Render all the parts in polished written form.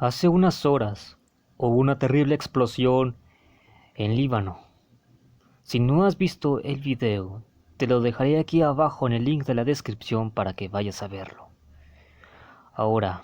Hace unas horas hubo una terrible explosión en Líbano. Si no has visto el video, te lo dejaré aquí abajo en el link de la descripción para que vayas a verlo. Ahora,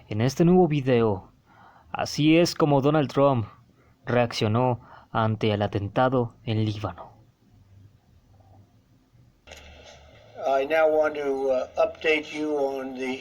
en este nuevo video, así es como Donald Trump reaccionó ante el atentado en Líbano. I now want to update you on the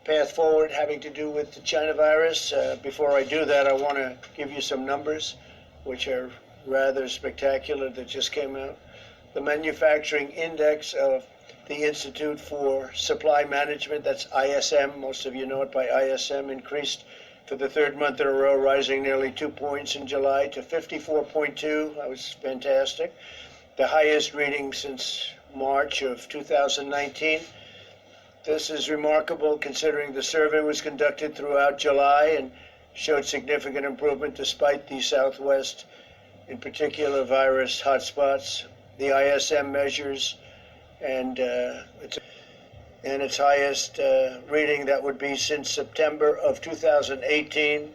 path forward having to do with the China virus. Before I do that, I want to give you some numbers, which are rather spectacular, that just came out. The manufacturing index of the Institute for Supply Management, that's ISM, most of you know it by ISM, increased for the third month in a row, rising nearly 2 points in July to 54.2. That was fantastic. The highest reading since March of 2019. This is remarkable considering the survey was conducted throughout July and showed significant improvement despite the Southwest, in particular, virus hotspots. The ISM measures and its highest reading that would be since September of 2018.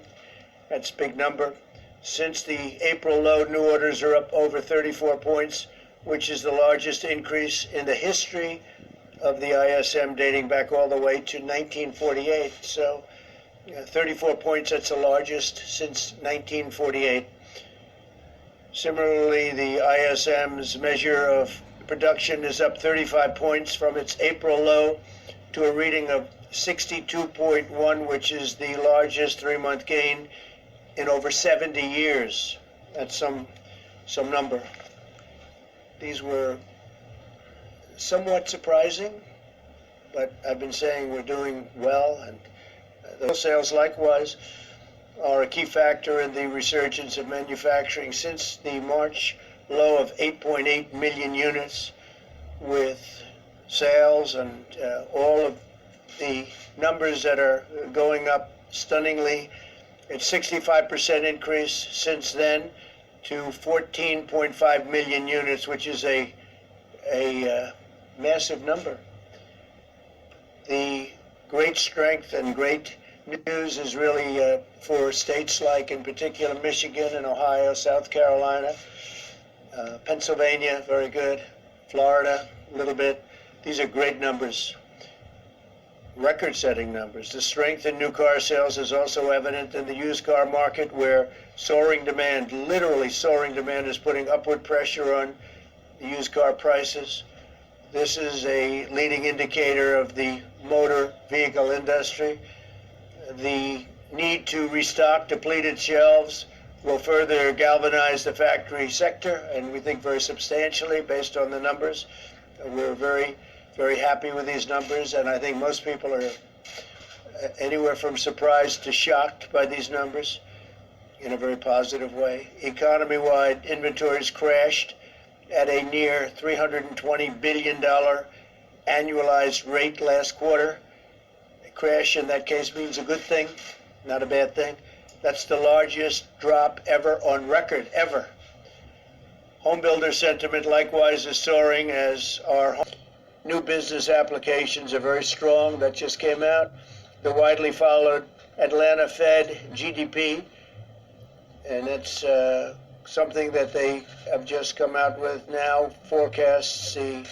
That's a big number. Since the April low, new orders are up over 34 points, which is the largest increase in the history of the ISM, dating back all the way to 1948. So 34 points, that's the largest since 1948. Similarly, the ISM's measure of production is up 35 points from its April low to a reading of 62.1, which is the largest 3-month gain in over 70 years. That's some number. These were somewhat surprising, but I've been saying we're doing well, and those sales likewise are a key factor in the resurgence of manufacturing since the March low of 8.8 million units, with sales and all of the numbers that are going up stunningly. It's 65% increase since then to 14.5 million units, which is a massive number. The great strength and great news is really for states like, in particular, Michigan and Ohio, South Carolina, Pennsylvania, very good, Florida, a little bit. These are great numbers. Record-setting numbers. The strength in new car sales is also evident in the used car market, where soaring demand, literally soaring demand, is putting upward pressure on the used car prices. This is a leading indicator of the motor vehicle industry. The need to restock depleted shelves will further galvanize the factory sector, and we think very substantially based on the numbers. We're very happy with these numbers, and I think most people are anywhere from surprised to shocked by these numbers in a very positive way. Economy-wide inventories crashed at a near $320 billion annualized rate last quarter. A crash in that case means a good thing, not a bad thing. That's the largest drop ever on record, ever. Home builder sentiment likewise is soaring, as our new business applications are very strong. That just came out. The widely followed Atlanta Fed GDP, and that's something that they have just come out with now, forecasts the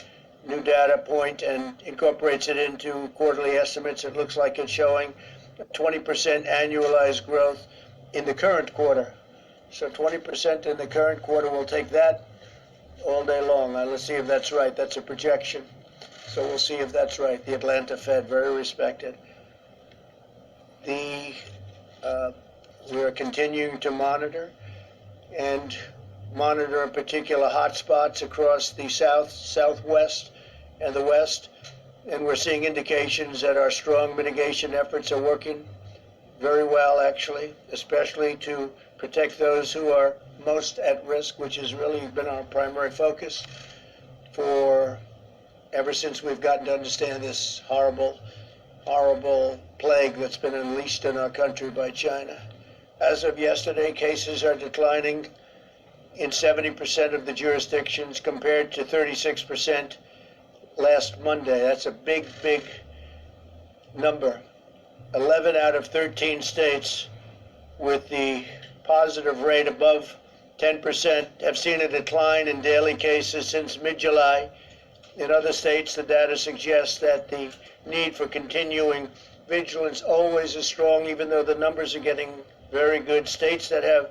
new data point and incorporates it into quarterly estimates. It looks like it's showing 20% annualized growth in the current quarter. So 20% in the current quarter, we'll take that all day long. Let's see if that's right. That's a projection. So we'll see if that's right. The Atlanta Fed, very respected. We're continuing to monitor in particular hotspots across the south, southwest, and the west. And we're seeing indications that our strong mitigation efforts are working very well, actually, especially to protect those who are most at risk, which has really been our primary focus for ever since we've gotten to understand this horrible plague that's been unleashed in our country by China. As of yesterday, cases are declining in 70% of the jurisdictions compared to 36% last Monday. That's a big number. 11 out of 13 states with the positive rate above 10% have seen a decline in daily cases since mid-July. In other states, the data suggests that the need for continuing vigilance always is strong, even though the numbers are getting very good. States that have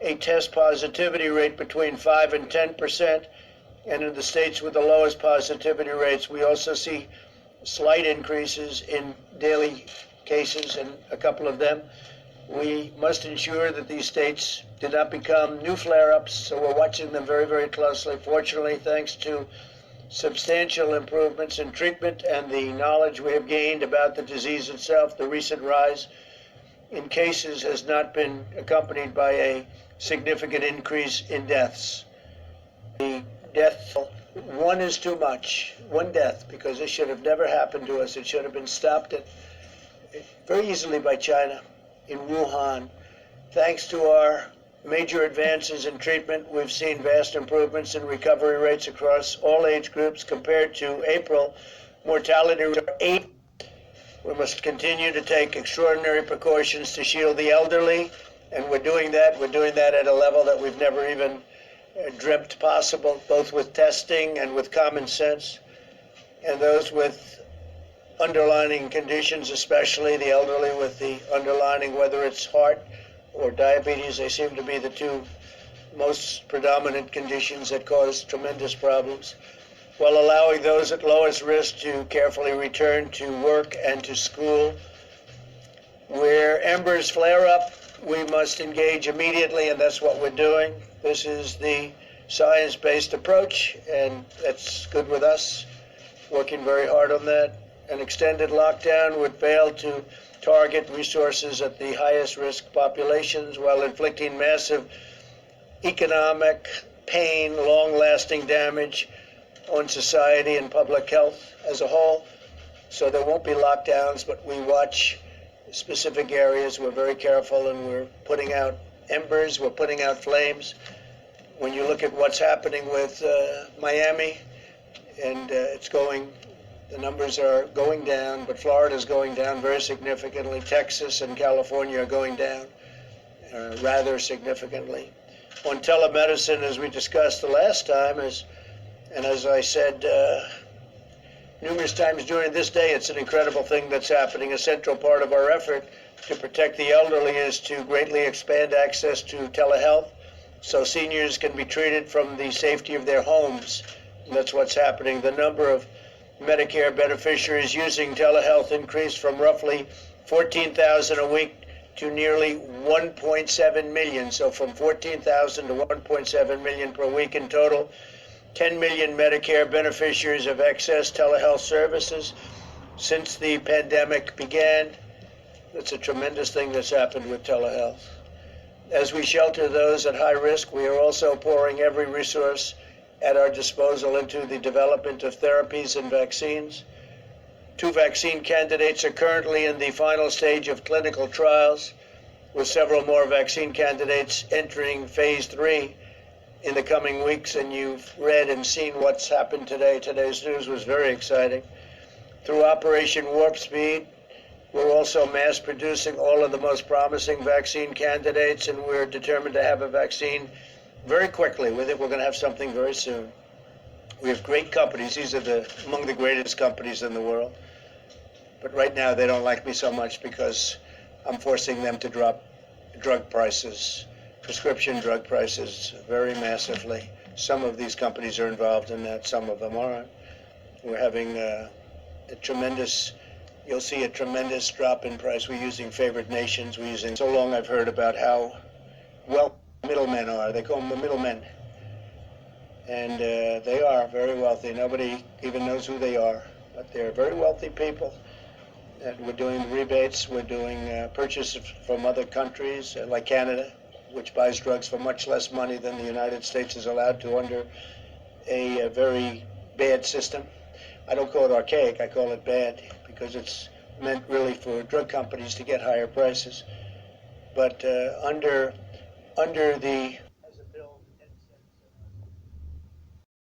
a test positivity rate between 5 and 10%, and in the states with the lowest positivity rates, we also see slight increases in daily cases in a couple of them. We must ensure that these states do not become new flare-ups, so we're watching them very, very closely. Fortunately, thanks to substantial improvements in treatment and the knowledge we have gained about the disease itself, the recent rise in cases has not been accompanied by a significant increase in deaths. The death, one is too much, one death, because this should have never happened to us. It should have been stopped very easily by China in Wuhan. Thanks to our major advances in treatment, we've seen vast improvements in recovery rates across all age groups. Compared to April, mortality rates are 8. We must continue to take extraordinary precautions to shield the elderly, and we're doing that. We're doing that at a level that we've never even dreamt possible, both with testing and with common sense. And those with underlying conditions, especially the elderly with the underlying, whether it's heart or diabetes, they seem to be the two most predominant conditions that cause tremendous problems, while allowing those at lowest risk to carefully return to work and to school. Where embers flare up, we must engage immediately, and that's what we're doing. This is the science-based approach, and that's good with us, working very hard on that. An extended lockdown would fail to target resources at the highest risk populations while inflicting massive economic pain, long-lasting damage on society and public health as a whole. So there won't be lockdowns, but we watch specific areas. We're very careful, and we're putting out embers, we're putting out flames. When you look at what's happening with Miami, and the numbers are going down, but Florida's going down very significantly. Texas and California are going down rather significantly. On telemedicine, as we discussed the last time, and as I said numerous times during this day, it's an incredible thing that's happening. A central part of our effort to protect the elderly is to greatly expand access to telehealth so seniors can be treated from the safety of their homes. And that's what's happening. The number of Medicare beneficiaries using telehealth increased from roughly 14,000 a week to nearly 1.7 million. So from 14,000 to 1.7 million per week in total. 10 million Medicare beneficiaries have accessed telehealth services since the pandemic began. That's a tremendous thing that's happened with telehealth. As we shelter those at high risk, we are also pouring every resource at our disposal into the development of therapies and vaccines. 2 vaccine candidates are currently in the final stage of clinical trials, with several more vaccine candidates entering phase 3 in the coming weeks, and you've read and seen what's happened today. Today's news was very exciting. Through Operation Warp Speed, we're also mass producing all of the most promising vaccine candidates, and we're determined to have a vaccine very quickly. With it, we're going to have something very soon. We have great companies. These are among the greatest companies in the world. But right now, they don't like me so much because I'm forcing them to drop drug prices, prescription drug prices, very massively. Some of these companies are involved in that, some of them aren't. We're having you'll see a tremendous drop in price. We're using favored nations. So long I've heard about how well middlemen are. They call them the middlemen. And they are very wealthy. Nobody even knows who they are, but they're very wealthy people. And we're doing rebates. We're doing purchases from other countries, like Canada, which buys drugs for much less money than the United States is allowed to under a very bad system. I don't call it archaic, I call it bad, because it's meant really for drug companies to get higher prices. But under the